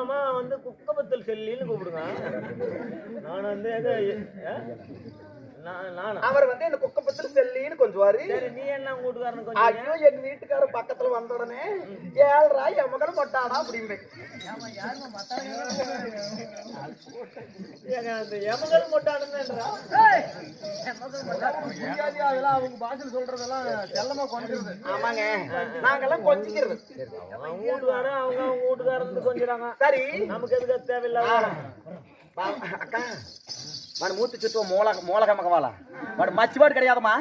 அம்மா வந்து குக்கபத்தல் செல்லின்னு கூப்பிடுங்க. நான் வந்து அவர் வந்து என்ன குக்கப்பத்தில் செல்லின்னு கொஞ்சுவாரு. சரி, நீ என்ன உங்க வீட்டுக்காரனு கொஞ்சம்? ஐயோ, எங்க வீட்டுக்காரர் பக்கத்துல வந்த உடனே 7 ராய் என் மகன் மட்டானா அப்படின்னு. எமகல் மொட்டானுன்றா அதெல்லாம் அவங்க பாஷையில் சொல்றதெல்லாம் செல்லமா கொண்டுருது. ஆமாங்க, நாங்கெல்லாம் கொஞ்சிக்கிறது. அவங்க வீட்டுக்காரன் அவங்க வீட்டுக்காரன் கொஞ்சிறாங்க. சரி, நமக்கு எதுக்கு தேவையில்லை. அக்கா వాడు మూతి చుట్టూ మూలకమ్మక వాళ్ళ వాడు మచ్చివాడు కడియాదమ్మా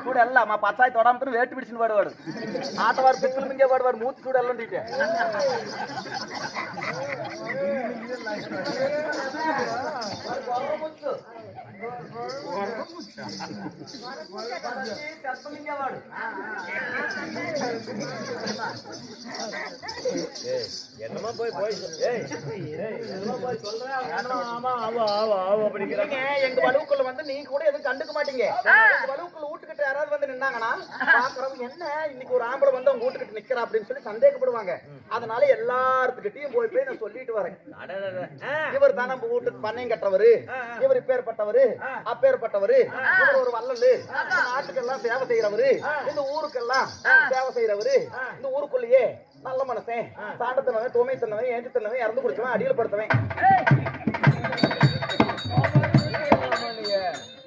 చూడు వెళ్ళా మా పచ్చాయి తొడమ్మతో వేటు పిడిచిన వాడు ఆటవాడు పిచ్చులు మింగేవాడు వాడు మూతి చూడు వెళ్ళండి என்னமா போய் எங்க வலுவுக்குள்ள வந்து நீங்க கூட எதுவும் கண்டுக்க மாட்டீங்க. வலுவுக்குள்ள வீட்டுக்கிட்ட யாராவது வந்து நின்னாங்கன்னா பாக்குறவங்க என்ன இன்னைக்கு ஒரு ஆம்பளை வந்து அவங்க வீட்டுக்கிட்ட நிக்கிறா அப்படின்னு சொல்லி சந்தேகப்படுவாங்க. அதனால எல்லாத்துக்கிட்டையும் போய் நான் சொல்லிட்டு வரேன், இவர் தான் நம்ம வீட்டுக்கு பண்ணையும் கட்டவரு, இவர் இப்பேற்பட்டவரு அப்பேற்பட்டவரு, இவர் ஒரு வல்லலு, நாட்டுக்கெல்லாம் சேவை செய்யறவரு, இந்த ஊருக்கெல்லாம் சேவை செய்யறவரு, இந்த ஊருக்குள்ளேயே நல்ல மனசன், சாண்டத்தனவன், தூய்மை தன்னவன், ஏஞ்சி தன்னவன், இறந்து குடிச்சவன், அடியில் படுத்தவன்.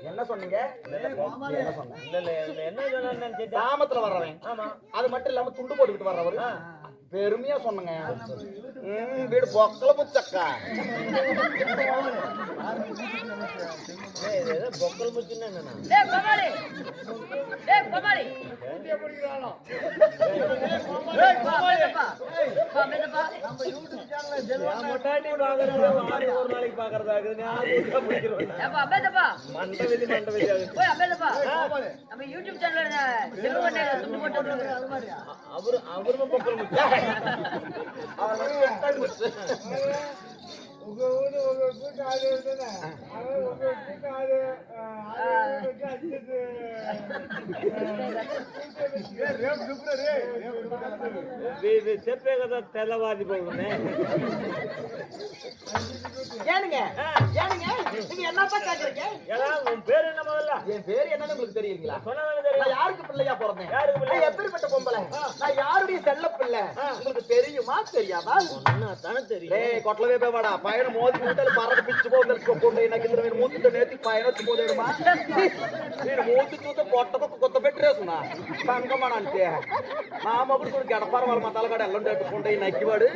என்ன சொன்னீங்க? கிராமத்துல வர்றவன், அது மட்டும் இல்லாம துண்டு போட்டுக்கிட்டு வர்றவரு, பெருமையா சொன்னங்க. வீடு பொக்கல முச்சக்கா பொக்கல் முச்சுன்னா ஒரு நாளைக்கு பாக்குறதாகுது. அவரும் பொக்கல் முச்சு. உங்க ஊரு உங்க கூட்டாளி உங்க கூட்டாளி చెప్పే కదా తెల్లవారి పోగునే. ஏனுங்க ஏனுங்க நீங்க என்னப்பா கேக்குறீங்க? உன் பேர் என்ன? முதல்ல என் பேர் என்னன்னு உங்களுக்கு தெரியுங்களா? சொன்னதானே தெரியும். நான் யாருக்கு பிள்ளையா பிறந்தேன்? யாருக்கு பிள்ளை? எப்பேற்பட்ட பொம்பளை? நான் யாருடைய செல்ல பிள்ளை உங்களுக்கு தெரியுமா தெரியாதா? தானே தெரியும். ஏய் கொட்டலவே போவாடா பையனை மோதி மூட்டல பறந்து பிச்சு போதல்க்கு கொண்டு எனக்கு இந்த மூத்திட்ட நேத்தி పైనొచ్చి పోదేడమా నేను మూతి చూస్తే పొట్టకు కొత్త పెట్టేసునా సంగమన అంటే మా అమ్మప్పుడు గడపార వాళ్ళ మతాలగాడు ఎల్లండి అట్టుకుంటే నక్కివాడు